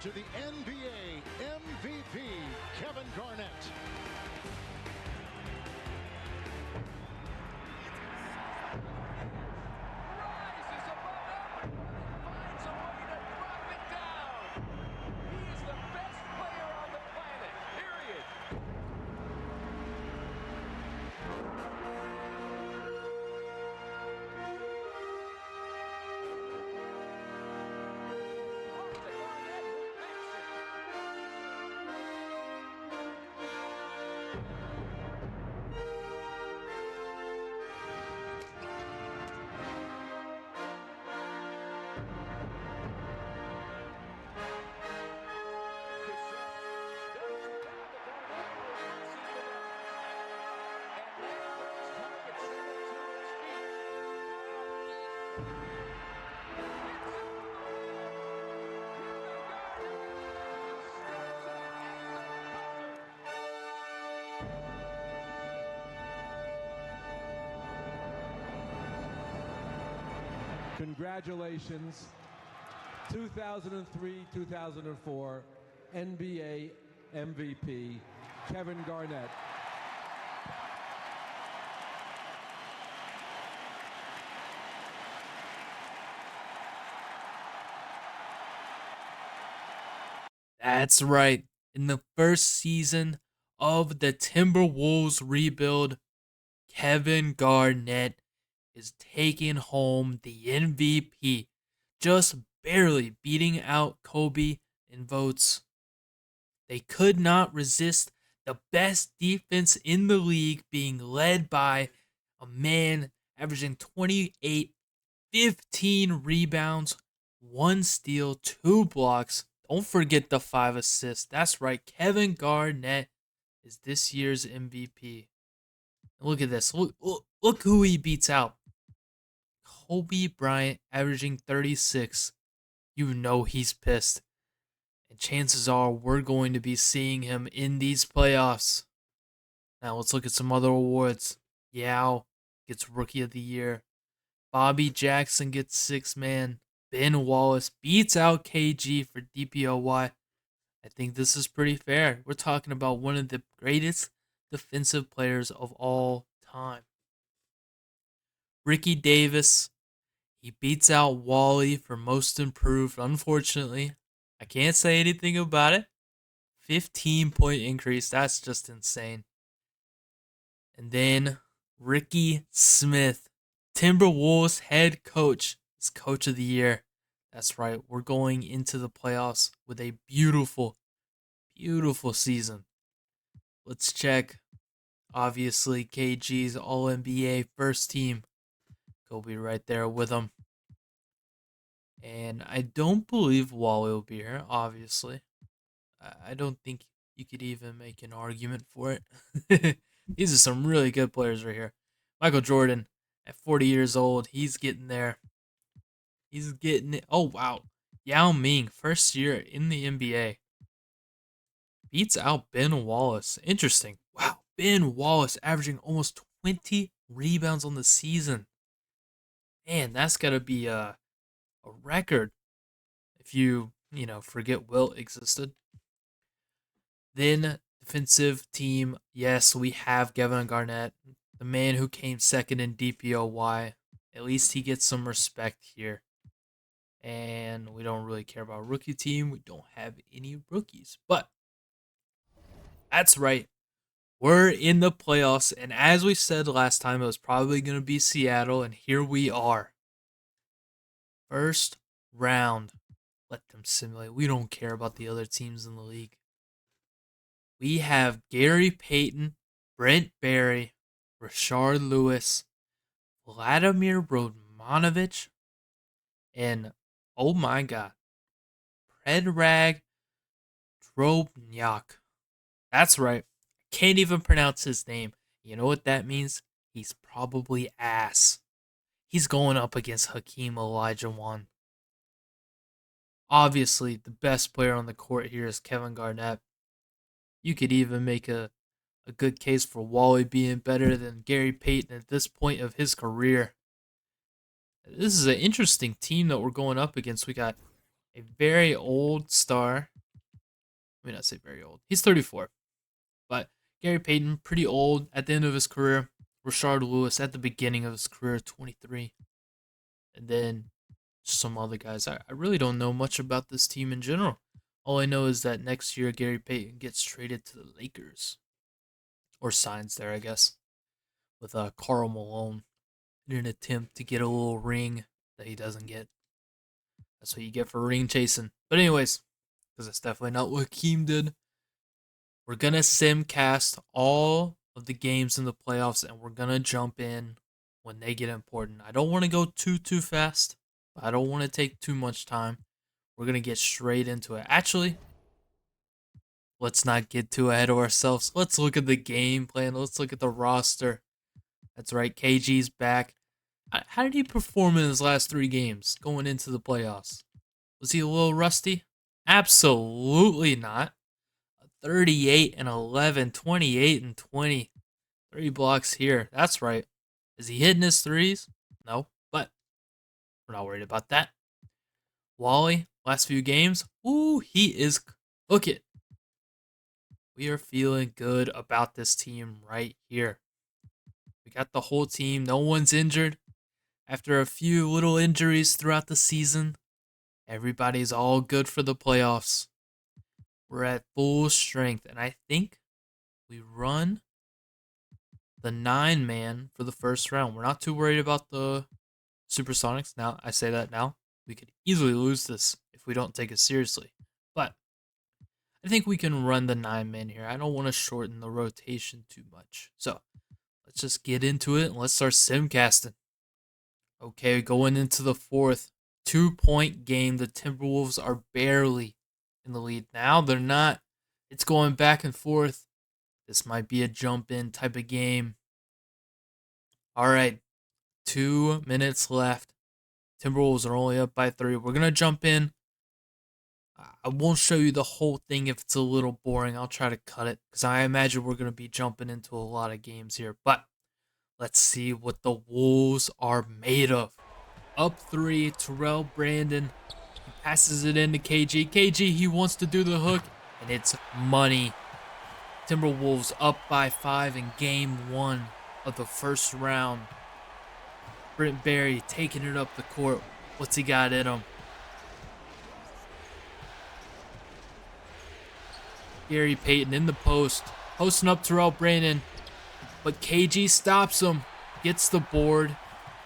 to the NBA MVP, Kevin Garnett. Rises above everyone and finds a way to drop it down. He is the best player on the planet, period. Congratulations, 2003-2004 NBA MVP, Kevin Garnett. That's right. In the first season of the Timberwolves rebuild, Kevin Garnett is taking home the MVP, just barely beating out Kobe in votes. They could not resist the best defense in the league being led by a man averaging 28, 15 rebounds, 1 steal, 2 blocks. Don't forget the 5 assists. That's right, Kevin Garnett is this year's MVP. Look at this. Look who he beats out. Kobe Bryant averaging 36. You know he's pissed. And chances are we're going to be seeing him in these playoffs. Now let's look at some other awards. Yao gets Rookie of the Year. Bobby Jackson gets 6th Man. Ben Wallace beats out KG for DPOY. I think this is pretty fair. We're talking about one of the greatest defensive players of all time. Ricky Davis, he beats out Wally for Most Improved. Unfortunately, I can't say anything about it. 15-point increase. That's just insane. And then Ricky Smith, Timberwolves head coach, is Coach of the Year. That's right. We're going into the playoffs with a beautiful, beautiful season. Let's check. Obviously, KG's All-NBA first team. Kobe right there with him. And I don't believe Wally will be here, obviously. I don't think you could even make an argument for it. These are some really good players right here. Michael Jordan, at 40 years old, he's getting there. He's getting it. Oh, wow. Yao Ming, first year in the NBA. Beats out Ben Wallace. Interesting. Wow. Ben Wallace averaging almost 20 rebounds on the season. Man, that's got to be a record if you forget Wilt existed. Then defensive team, yes, we have Kevin Garnett, the man who came second in DPOY. At least he gets some respect here. And we don't really care about rookie team. We don't have any rookies. But that's right. We're in the playoffs. And as we said last time, it was probably going to be Seattle. And here we are. First round. Let them simulate. We don't care about the other teams in the league. We have Gary Payton, Brent Barry, Rashard Lewis, Vladimir Rodmanovich, and, oh my God, Predrag Drobnyak. That's right. I can't even pronounce his name. You know what that means? He's probably ass. He's going up against Hakeem Olajuwon. Obviously, the best player on the court here is Kevin Garnett. You could even make a good case for Wally being better than Gary Payton at this point of his career. This is an interesting team that we're going up against. We got a very old star. Let me not say very old. He's 34. But Gary Payton, pretty old at the end of his career. Rashard Lewis at the beginning of his career, 23. And then some other guys. I really don't know much about this team in general. All I know is that next year Gary Payton gets traded to the Lakers. Or signs there, I guess. With Karl Malone in an attempt to get a little ring that he doesn't get. That's what you get for ring chasing. But anyways, because that's definitely not what Keem did. We're going to simcast all of the games in the playoffs, and we're going to jump in when they get important. I don't want to go too fast. I don't want to take too much time. We're going to get straight into it. Actually, let's not get too ahead of ourselves. Let's look at the game plan. Let's look at the roster. That's right, KG's back. How did he perform in his last 3 games going into the playoffs? Was he a little rusty? Absolutely not. 38 and 11, 28 and 20. 3 blocks here. That's right. Is he hitting his threes? No, but we're not worried about that. Wally, last few games. Ooh, he is. Look it. We are feeling good about this team right here. We got the whole team. No one's injured. After a few little injuries throughout the season, everybody's all good for the playoffs. We're at full strength, and I think we run the 9-man for the first round. We're not too worried about the Supersonics. Now, I say that now. We could easily lose this if we don't take it seriously. But I think we can run the 9-man here. I don't want to shorten the rotation too much. So let's just get into it and let's start simcasting. Okay, going into the 4th, 2-point game. The Timberwolves are barely in the lead. Now they're not. It's going back and forth. This might be a jump in type of game. All right, 2 minutes left. Timberwolves are only up by 3. We're going to jump in. I won't show you the whole thing if it's a little boring. I'll try to cut it because I imagine we're going to be jumping into a lot of games here. But let's see what the Wolves are made of. Up 3, Terrell Brandon. He passes it into KG. KG, he wants to do the hook, and it's money. Timberwolves up by 5 in game 1 of the first round. Brent Barry taking it up the court. What's he got in him? Gary Payton in the post. Posting up Terrell Brandon. But KG stops him. Gets the board.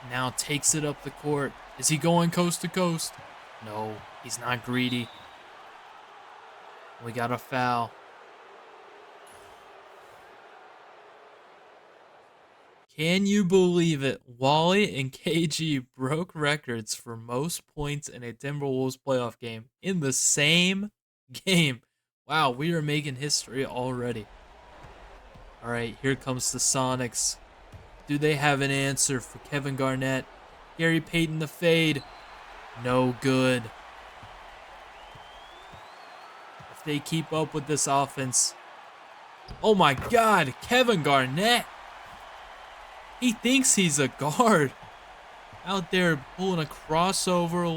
Now takes it up the court. Is he going coast to coast? No, he's not greedy. We got a foul. Can you believe it? Wally and KG broke records for most points in a Timberwolves playoff game in the same game. Wow, we are making history already. All right, here comes the Sonics. Do they have an answer for Kevin Garnett? Gary Payton the fade. No good. If they keep up with this offense. Oh my God, Kevin Garnett. He thinks he's a guard. Out there pulling a crossover, a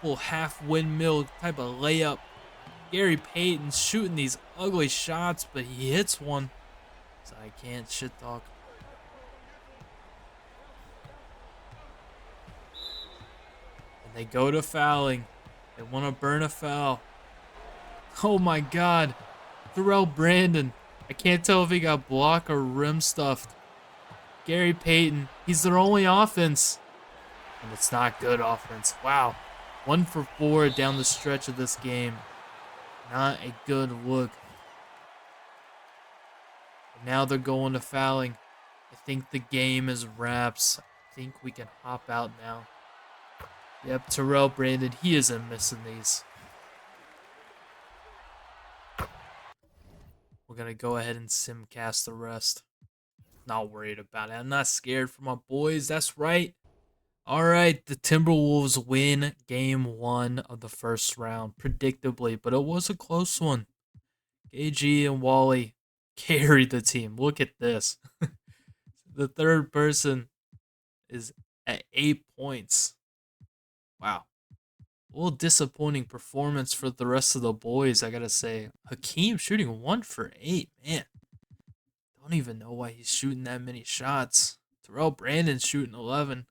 little half windmill type of layup. Gary Payton shooting these ugly shots, but he hits one. So I can't shit talk. And they go to fouling. They want to burn a foul. Oh my God. Terrell Brandon. I can't tell if he got blocked or rim stuffed. Gary Payton. He's their only offense. And it's not good offense. Wow. 1 for 4 down the stretch of this game. Not a good look. Now they're going to fouling. I think the game is wraps. I think we can hop out now. Yep, Terrell Brandon, he isn't missing these. We're going to go ahead and simcast the rest. Not worried about it. I'm not scared for my boys. That's right. All right, the Timberwolves win game 1 of the first round, predictably, but it was a close one. KG and Wally carried the team. Look at this. The third person is at 8 points. Wow. A little disappointing performance for the rest of the boys, I gotta say. Hakeem shooting 1 for 8, man. Don't even know why he's shooting that many shots. Terrell Brandon's shooting 11,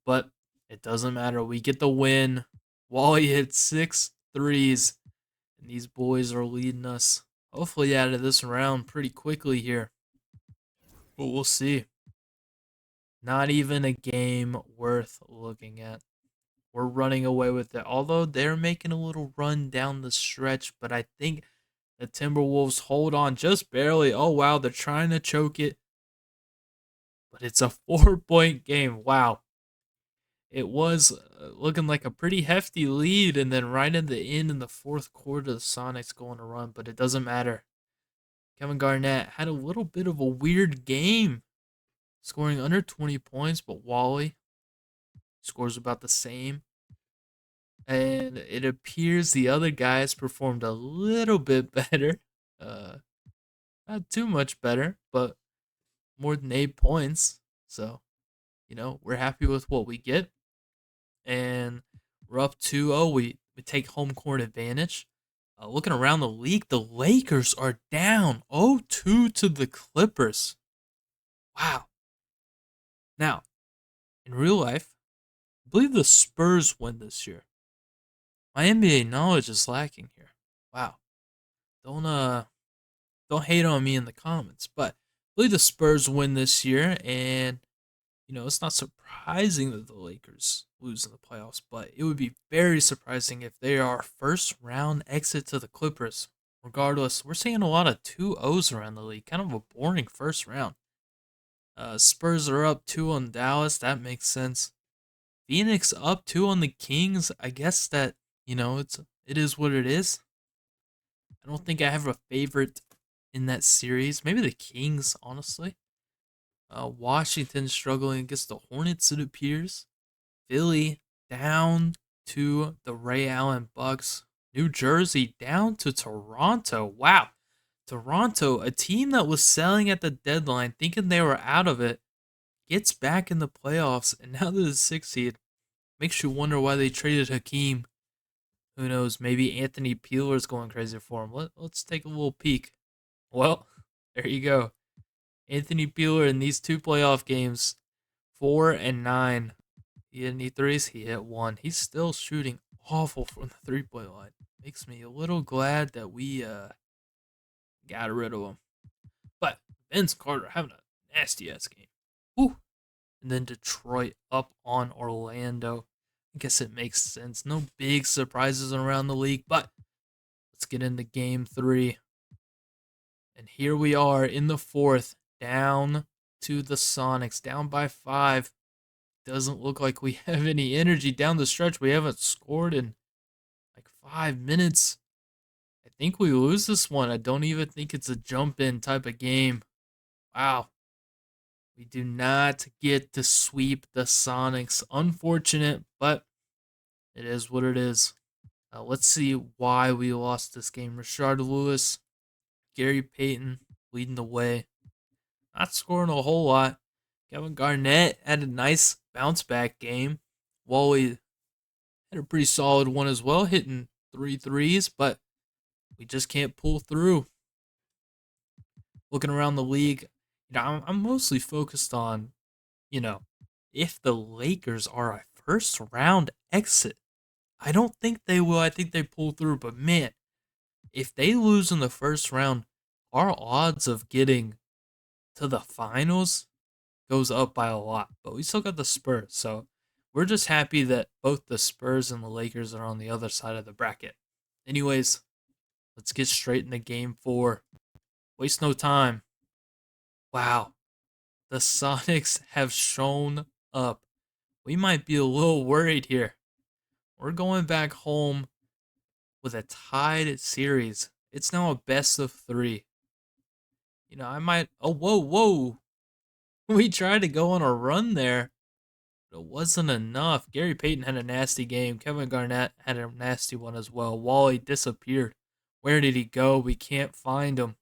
but it doesn't matter. We get the win. Wally hit 6 threes, and these boys are leading us hopefully out of this round pretty quickly here. But we'll see. Not even a game worth looking at. We're running away with it. Although they're making a little run down the stretch, but I think the Timberwolves hold on just barely. Oh, wow, they're trying to choke it. But it's a 4-point game. Wow. It was looking like a pretty hefty lead, and then right in the end in the fourth quarter, the Sonics go on a run, but it doesn't matter. Kevin Garnett had a little bit of a weird game, scoring under 20 points, but Wally scores about the same. And it appears the other guys performed a little bit better. Not too much better, but more than 8 points. So, we're happy with what we get. And we're up 2-0. We take home court advantage. Looking around the league, the Lakers are down 0-2 to the Clippers. Wow. Now, in real life, I believe the Spurs win this year. My NBA knowledge is lacking here. Wow. Don't hate on me in the comments, but I believe the Spurs win this year, and it's not surprising that the Lakers lose in the playoffs, but it would be very surprising if they are first round exit to the Clippers. Regardless, we're seeing a lot of 2-0s around the league. Kind of a boring first round. Spurs are up 2 on Dallas. That makes sense. Phoenix up 2 on the Kings. I guess that, it is what it is. I don't think I have a favorite in that series. Maybe the Kings, honestly. Washington struggling against the Hornets, it appears. Philly down to the Ray Allen Bucks. New Jersey down to Toronto. Wow. Toronto, a team that was selling at the deadline, thinking they were out of it, gets back in the playoffs, and now they're the 6th seed. Makes you wonder why they traded Hakeem. Who knows? Maybe Anthony Peeler's going crazy for him. Let's take a little peek. Well, there you go. Anthony Peeler in these 2 playoff games, 4 and 9. He hit any threes? He hit 1. He's still shooting awful from the 3-point line. Makes me a little glad that we got rid of him. But Vince Carter having a nasty ass game. Whew. And then Detroit up on Orlando. I guess it makes sense. No big surprises around the league, but let's get into game 3. And here we are in the 4th, down to the Sonics, down by 5. Doesn't look like we have any energy down the stretch. We haven't scored in like 5 minutes. I think we lose this one. I don't even think it's a jump in type of game. Wow. We do not get to sweep the Sonics. Unfortunate, but it is what it is. Let's see why we lost this game. Rashard Lewis, Gary Payton leading the way. Not scoring a whole lot. Kevin Garnett had a nice bounce back game. Wally had a pretty solid one as well, hitting 3 threes, but we just can't pull through. Looking around the league, I'm mostly focused on, if the Lakers are a first round exit. I don't think they will. I think they pull through, but man, if they lose in the first round, our odds of getting to the finals goes up by a lot. But we still got the Spurs, so we're just happy that both the Spurs and the Lakers are on the other side of the bracket. Anyways, let's get straight into game 4. Waste no time. Wow. The Sonics have shown up. We might be a little worried here. We're going back home with a tied series. It's now a best of 3. I might... Oh, whoa. We tried to go on a run there, but it wasn't enough. Gary Payton had a nasty game. Kevin Garnett had a nasty one as well. Wally disappeared. Where did he go? We can't find him.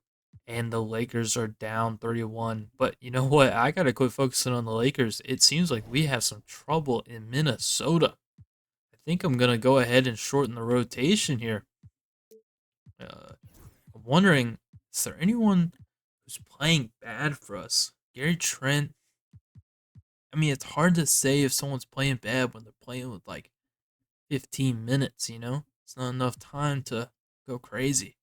And the Lakers are down 31. But you know what? I got to quit focusing on the Lakers. It seems like we have some trouble in Minnesota. I think I'm going to go ahead and shorten the rotation here. I'm wondering, is there anyone who's playing bad for us? Gary Trent. I mean, it's hard to say if someone's playing bad when they're playing with like 15 minutes, you know? It's not enough time to go crazy.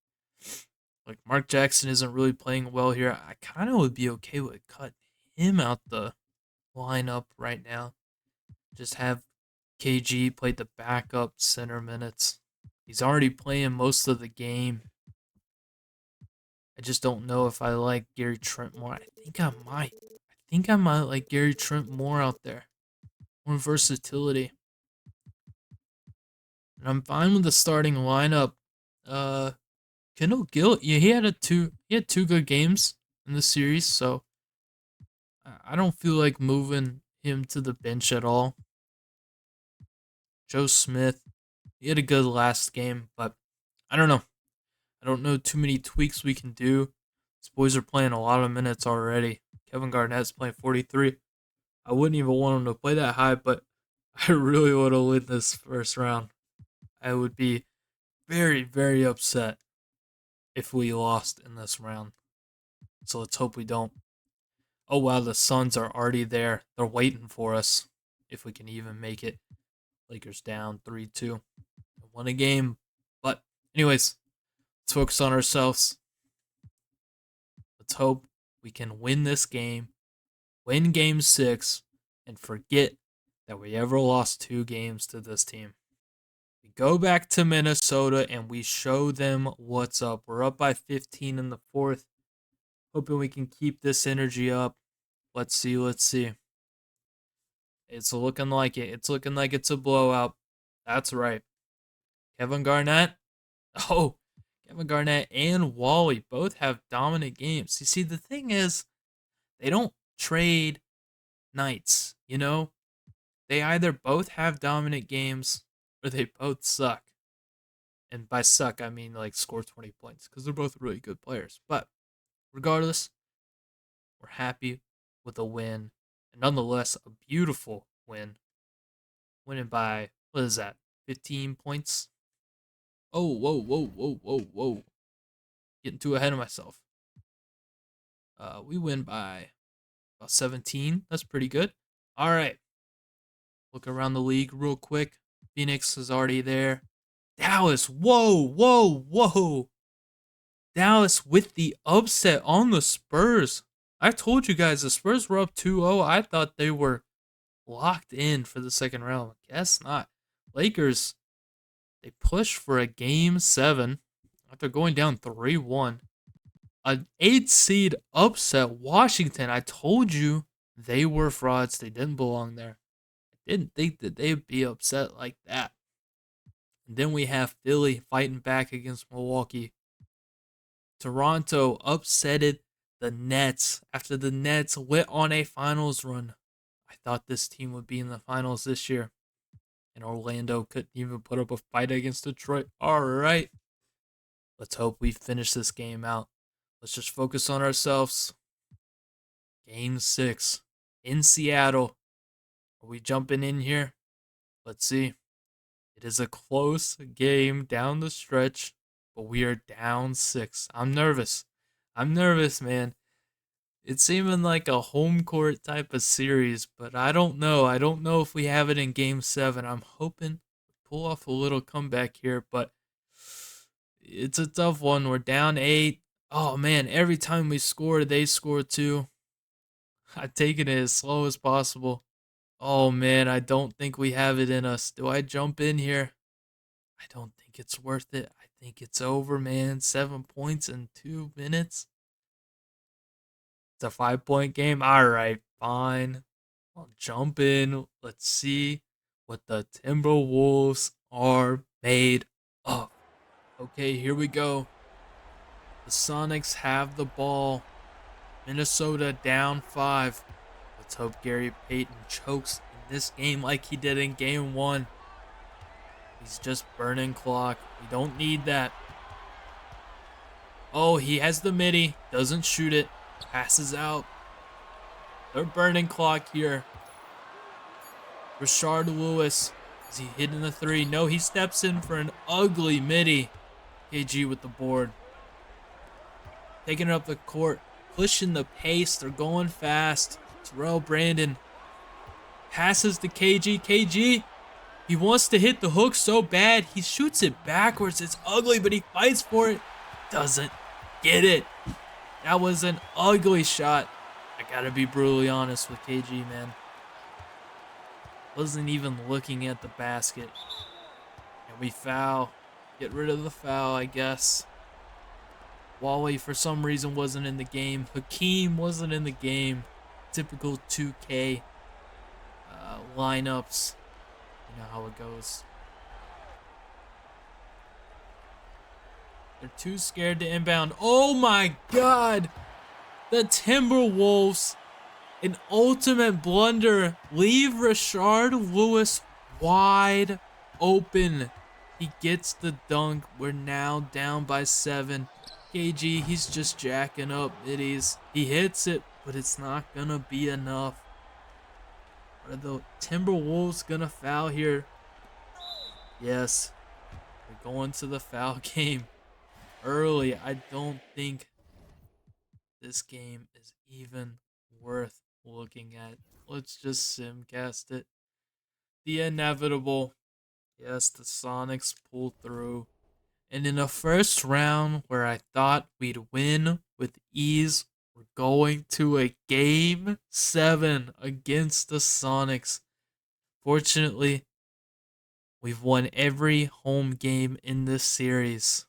Like, Mark Jackson isn't really playing well here. I kind of would be okay with cutting him out the lineup right now. Just have KG play the backup center minutes. He's already playing most of the game. I just don't know if I like Gary Trent more. I think I might. I think I might like Gary Trent more out there. More versatility. And I'm fine with the starting lineup. Kendall Gill, yeah, he had two good games in the series, so I don't feel like moving him to the bench at all. Joe Smith, he had a good last game, but I don't know. I don't know too many tweaks we can do. These boys are playing a lot of minutes already. Kevin Garnett's playing 43. I wouldn't even want him to play that high, but I really want to win this first round. I would be very, very upset if we lost in this round. So let's hope we don't. Oh wow, the Suns are already there. They're waiting for us. If we can even make it. Lakers down 3-2. Won a game. But anyways, let's focus on ourselves. Let's hope we can win this game. Win game 6. And forget that we ever lost 2 games to this team. We go back to Minnesota and we show them what's up. We're up by 15 in the 4th. Hoping we can keep this energy up. Let's see. It's looking like it. It's looking like it's a blowout. That's right. Kevin Garnett. Oh, Kevin Garnett and Wally both have dominant games. You see, the thing is, they don't trade nights, you know? They either both have dominant games or they both suck. And by suck, I mean like score 20 points because they're both really good players. But regardless, we're happy with a win. And nonetheless, a beautiful win. Winning by, what is that, 15 points? Oh, whoa. Getting too ahead of myself. We win by about 17. That's pretty good. All right. Look around the league real quick. Phoenix is already there. Dallas, whoa. Dallas with the upset on the Spurs. I told you guys the Spurs were up 2-0. I thought they were locked in for the second round. Guess not. Lakers, they pushed for a game 7 after going down 3-1. An 8 seed upset Washington. I told you they were frauds. They didn't belong there. I didn't think that they'd be upset like that. And then we have Philly fighting back against Milwaukee. Toronto upsetted the Nets after the Nets went on a finals run. I thought this team would be in the finals this year. And Orlando couldn't even put up a fight against Detroit. All right. Let's hope we finish this game out. Let's just focus on ourselves. Game 6 in Seattle. Are we jumping in here? Let's see. It is a close game down the stretch, but we are down 6. I'm nervous. Man. It's seeming like a home court type of series, but I don't know. I don't know if we have it in game 7. I'm hoping to pull off a little comeback here, but it's a tough one. We're down 8. Oh, man, every time we score, they score too. I take it as slow as possible. Oh, man, I don't think we have it in us. Do I jump in here? I don't think it's worth it. I think it's over, man. 7 points in 2 minutes. It's a 5-point game. All right, fine. I'll jump in. Let's see what the Timberwolves are made of. Okay, here we go. The Sonics have the ball. Minnesota down 5. Let's hope Gary Payton chokes in this game like he did in game 1. He's just burning clock. We don't need that. Oh, he has the midi. Doesn't shoot it. Passes out. They're burning clock here. Rashard Lewis Is he hitting the three? No, he steps in for an ugly midi. KG with the board. Taking it up the court. Pushing the pace. They're going fast. Terrell Brandon passes to KG. KG, he wants to hit the hook so bad. He shoots it backwards. It's ugly, but he fights for it. Doesn't get it. That was an ugly shot. I gotta be brutally honest with KG, man. Wasn't even looking at the basket. And we foul. Get rid of the foul, I guess. Wally, for some reason, wasn't in the game. Hakeem wasn't in the game. Typical 2K lineups. You know how it goes. They're too scared to inbound. Oh my god! The Timberwolves, an ultimate blunder, leave Rashard Lewis wide open. He gets the dunk. We're now down by 7. KG, he's just jacking up middies. He hits it, but it's not gonna be enough. Are the Timberwolves gonna foul here? Yes. We're going to the foul game early. I don't think this game is even worth looking at. Let's just simcast it. The inevitable. Yes, the Sonics pull through. And in the first round where I thought we'd win with ease, we're going to a Game 7 against the Sonics. Fortunately, we've won every home game in this series.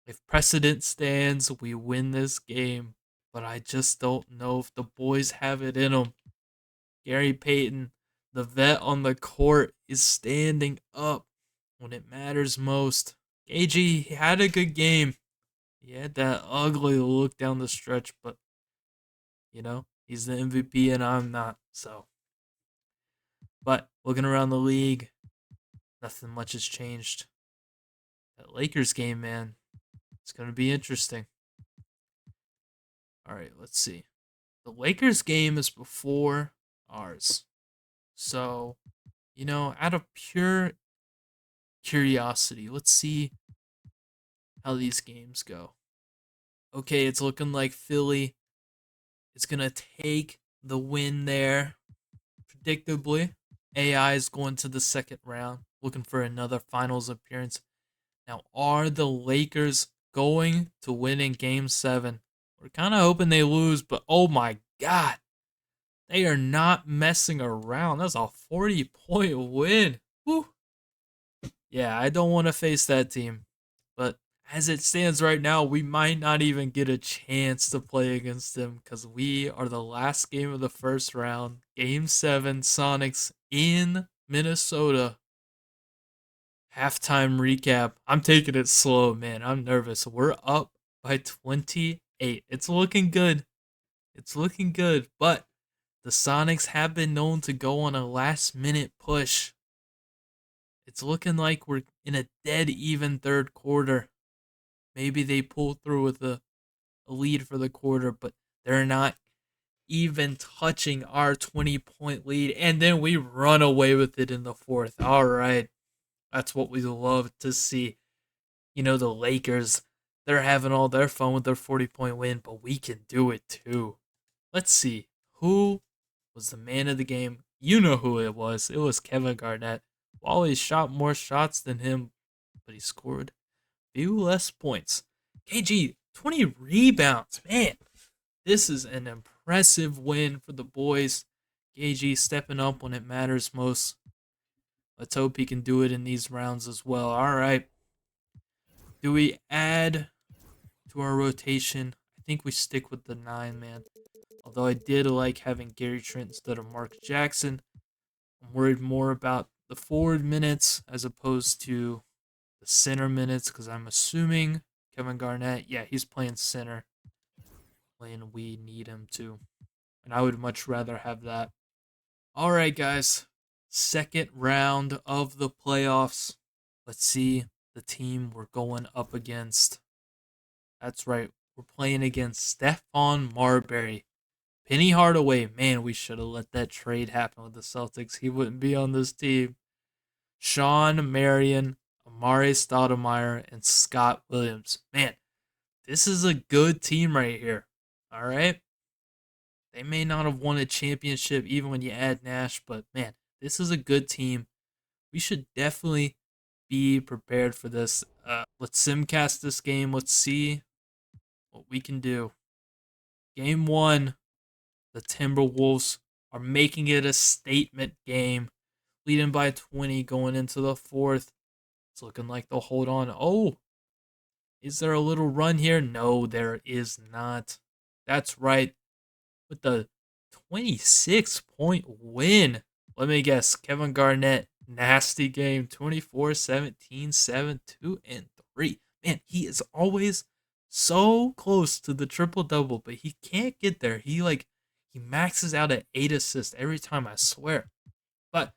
If precedent stands, we win this game. But I just don't know if the boys have it in them. Gary Payton, the vet on the court, is standing up when it matters most. KG had a good game. He had that ugly look down the stretch, but, you know, he's the MVP and I'm not, so. But looking around the league, nothing much has changed. That Lakers game, man, it's going to be interesting. All right, let's see. The Lakers game is before ours. So, you know, out of pure curiosity, let's see how these games go. Okay, it's looking like Philly is going to take the win there. Predictably, AI is going to the second round, looking for another finals appearance. Now, are the Lakers going to win in Game 7? We're kind of hoping they lose, but oh my god, they are not messing around. That's a 40-point win. Woo. Yeah, I don't want to face that team. But as it stands right now, we might not even get a chance to play against them because we are the last game of the first round. Game 7, Sonics in Minnesota. Halftime recap. I'm taking it slow, man. I'm nervous. We're up by 28. It's looking good. It's looking good. But the Sonics have been known to go on a last-minute push. It's looking like we're in a dead even third quarter. Maybe they pull through with a lead for the quarter, but they're not even touching our 20-point lead. And then we run away with it in the fourth. All right. That's what we love to see. You know, the Lakers, they're having all their fun with their 40-point win, but we can do it too. Let's see. Who was the man of the game? You know who it was. It was Kevin Garnett. Wally shot more shots than him, but he scored few less points. KG, 20 rebounds. Man, this is an impressive win for the boys. KG stepping up when it matters most. Let's hope he can do it in these rounds as well. All right. Do we add to our rotation? I think we stick with the 9, man. Although I did like having Gary Trent instead of Mark Jackson. I'm worried more about the forward minutes as opposed to the center minutes because I'm assuming Kevin Garnett, yeah, he's playing center when we need him to. And I would much rather have that. All right, guys. Second round of the playoffs. Let's see the team we're going up against. That's right. We're playing against Stephon Marbury. Penny Hardaway. Man, we should have let that trade happen with the Celtics. He wouldn't be on this team. Sean Marion, Amari Stoudemire, and Scott Williams. Man, this is a good team right here. All right? They may not have won a championship even when you add Nash, but man, this is a good team. We should definitely be prepared for this. Let's simcast this game. Let's see what we can do. Game 1, the Timberwolves are making it a statement game, leading by 20 going into the fourth. It's looking like they'll hold on. Oh, is there a little run here? No, there is not. That's right. With the 26-point win. Let me guess. Kevin Garnett, nasty game. 24, 17, 7, 2, and 3. Man, he is always so close to the triple-double, but he can't get there. He maxes out at 8 assists every time, I swear. But,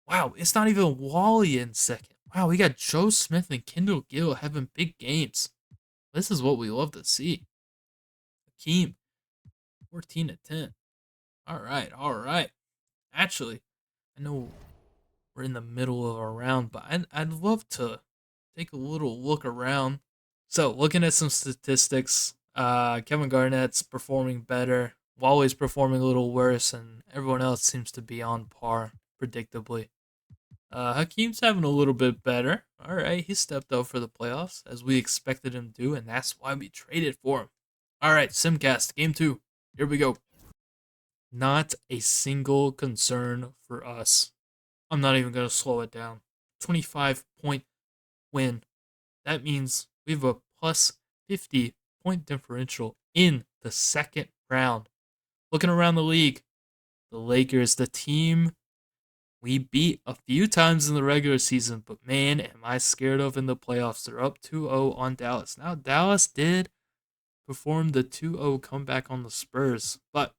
wow, it's not even Wally in second. Wow, we got Joe Smith and Kendall Gill having big games. This is what we love to see. Hakeem, 14 to 10. All right. Actually, I know we're in the middle of our round, but I'd love to take a little look around. So, looking at some statistics, Kevin Garnett's performing better. Wally's performing a little worse, and everyone else seems to be on par, predictably. Hakeem's having a little bit better. All right, he stepped up for the playoffs, as we expected him to, and that's why we traded for him. All right, Simcast, game 2. Here we go. Not a single concern for us. I'm not even going to slow it down. 25-point win. That means we have a plus 50-point differential in the second round. Looking around the league, the Lakers, the team we beat a few times in the regular season, but man, am I scared of in the playoffs. They're up 2-0 on Dallas. Now, Dallas did perform the 2-0 comeback on the Spurs, but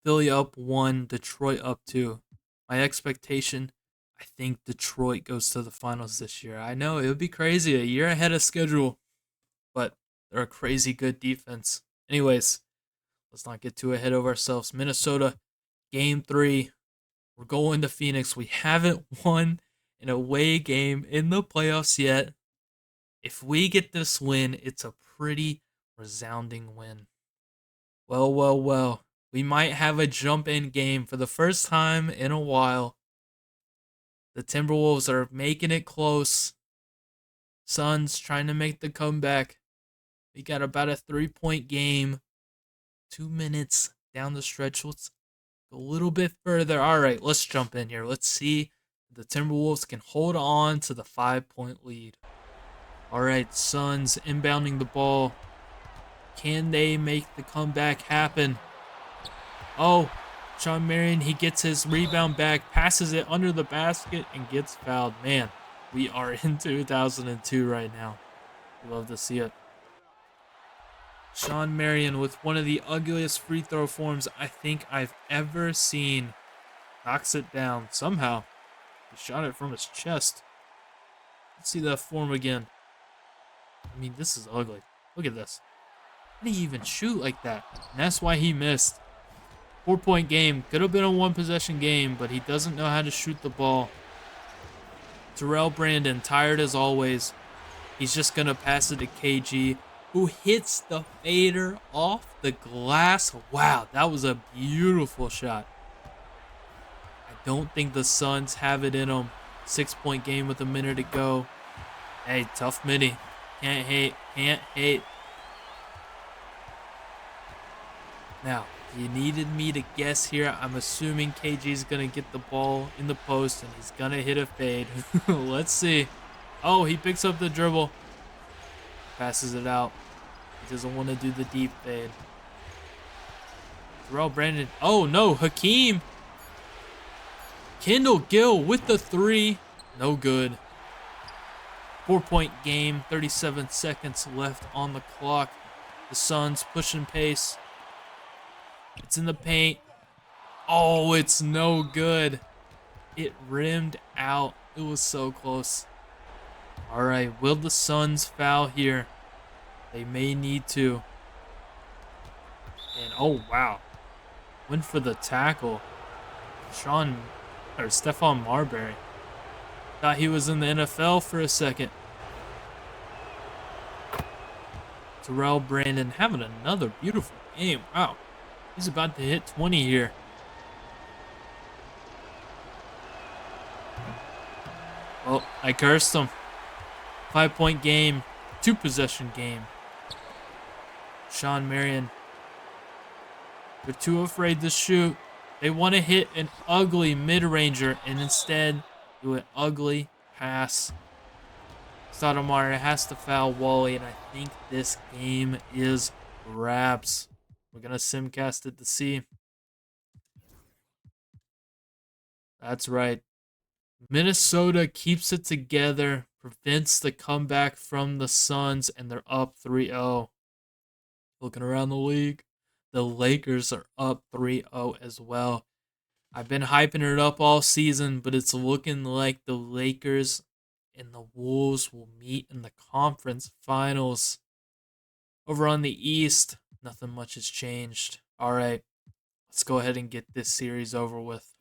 Philly up 1, Detroit up 2. My expectation, I think Detroit goes to the finals this year. I know it would be crazy, a year ahead of schedule, but they're a crazy good defense. Anyways, let's not get too ahead of ourselves. Minnesota, game 3. We're going to Phoenix. We haven't won an away game in the playoffs yet. If we get this win, it's a pretty resounding win. Well. We might have a jump-in game for the first time in a while. The Timberwolves are making it close. Suns trying to make the comeback. We got about a 3-point game. 2 minutes down the stretch. Let's go a little bit further. All right, let's jump in here. Let's see if the Timberwolves can hold on to the 5-point lead. All right, Suns inbounding the ball. Can they make the comeback happen? Oh, Sean Marion, he gets his rebound back, passes it under the basket, and gets fouled. Man, we are in 2002 right now. Love to see it. Sean Marion with one of the ugliest free throw forms I think I've ever seen. Knocks it down somehow. He shot it from his chest. Let's see that form again. I mean, this is ugly. Look at this. How did he even shoot like that? And that's why he missed. 4-point game. Could have been a 1-possession game, but he doesn't know how to shoot the ball. Terrell Brandon, tired as always. He's just going to pass it to KG, who hits the fader off the glass. Wow, that was a beautiful shot. I don't think the Suns have it in them. 6-point game with a minute to go. Hey, tough mini. Can't hate. Now, you needed me to guess here. I'm assuming KG's going to get the ball in the post and he's going to hit a fade. Let's see. Oh, he picks up the dribble. Passes it out. He doesn't want to do the deep fade. Terrell Brandon. Oh, no. Hakeem. Kendall Gill with the 3. No good. 4-point game. 37 seconds left on the clock. The Suns pushing pace. It's in the paint. Oh, it's no good. It rimmed out. It was so close. All right, will the Suns foul here? They may need to. And oh, wow. Went for the tackle. Stephon Marbury. Thought he was in the NFL for a second. Terrell Brandon having another beautiful game. Wow. He's about to hit 20 here. Oh, I cursed him. 5-point game. 2-possession game. Sean Marion. They're too afraid to shoot. They want to hit an ugly mid-ranger and instead do an ugly pass. Stoudemire has to foul Wally, and I think this game is wraps. We're going to simcast it to see. That's right. Minnesota keeps it together, prevents the comeback from the Suns, and they're up 3-0. Looking around the league, the Lakers are up 3-0 as well. I've been hyping it up all season, but it's looking like the Lakers and the Wolves will meet in the conference finals. Over on the East, nothing much has changed. All right, let's go ahead and get this series over with.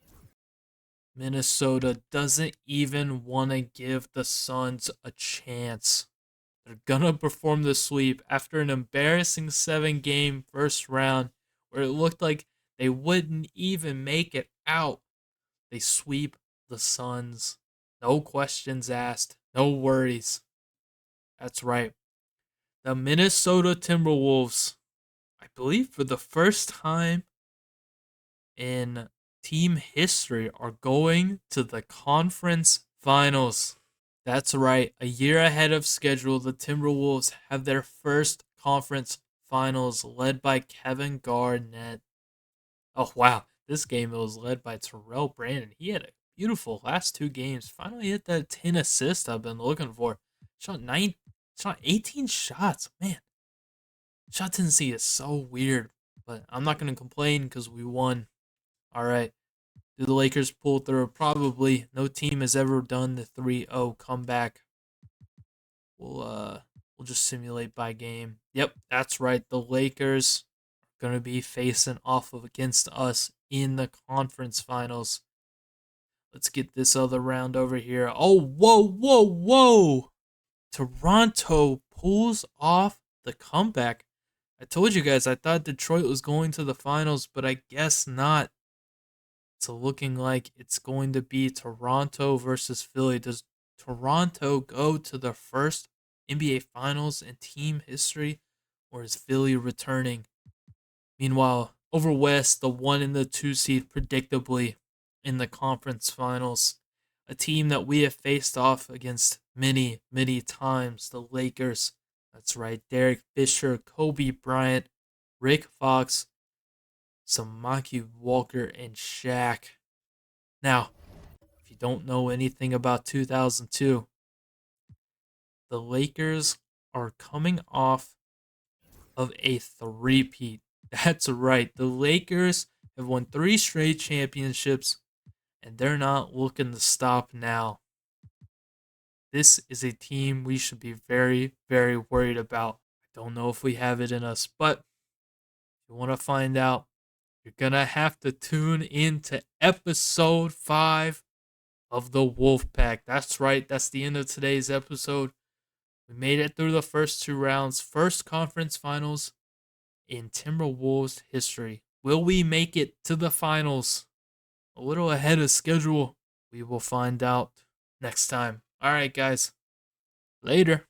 Minnesota doesn't even want to give the Suns a chance. They're going to perform the sweep after an embarrassing 7-game first round where it looked like they wouldn't even make it out. They sweep the Suns. No questions asked. No worries. That's right. The Minnesota Timberwolves, I believe for the first time in team history, are going to the conference finals. That's right. A year ahead of schedule, the Timberwolves have their first conference finals led by Kevin Garnett. Oh, wow. This game was led by Terrell Brandon. He had a beautiful last 2 games. Finally hit that 10 assist I've been looking for. Shot 18 shots. Man, shot tendency is so weird. But I'm not going to complain because we won. All right. Do the Lakers pull through? Probably. No team has ever done the 3-0 comeback. We'll just simulate by game. Yep, that's right. The Lakers are going to be facing off of against us in the conference finals. Let's get this other round over here. Oh, whoa. Toronto pulls off the comeback. I told you guys I thought Detroit was going to the finals, but I guess not. It's looking like it's going to be Toronto versus Philly. Does Toronto go to the first NBA Finals in team history, or is Philly returning? Meanwhile, over West, the 1 and the 2 seed predictably in the conference finals. A team that we have faced off against many times, the Lakers. That's right, Derek Fisher, Kobe Bryant, Rick Fox, Samaki Walker, and Shaq. Now, if you don't know anything about 2002, the Lakers are coming off of a three-peat. That's right. The Lakers have won 3 straight championships, and they're not looking to stop now. This is a team we should be very worried about. I don't know if we have it in us, but if you want to find out, you're going to have to tune in to episode 5 of the Wolfpack. That's right. That's the end of today's episode. We made it through the first 2 rounds. First conference finals in Timberwolves history. Will we make it to the finals? A little ahead of schedule. We will find out next time. All right, guys. Later.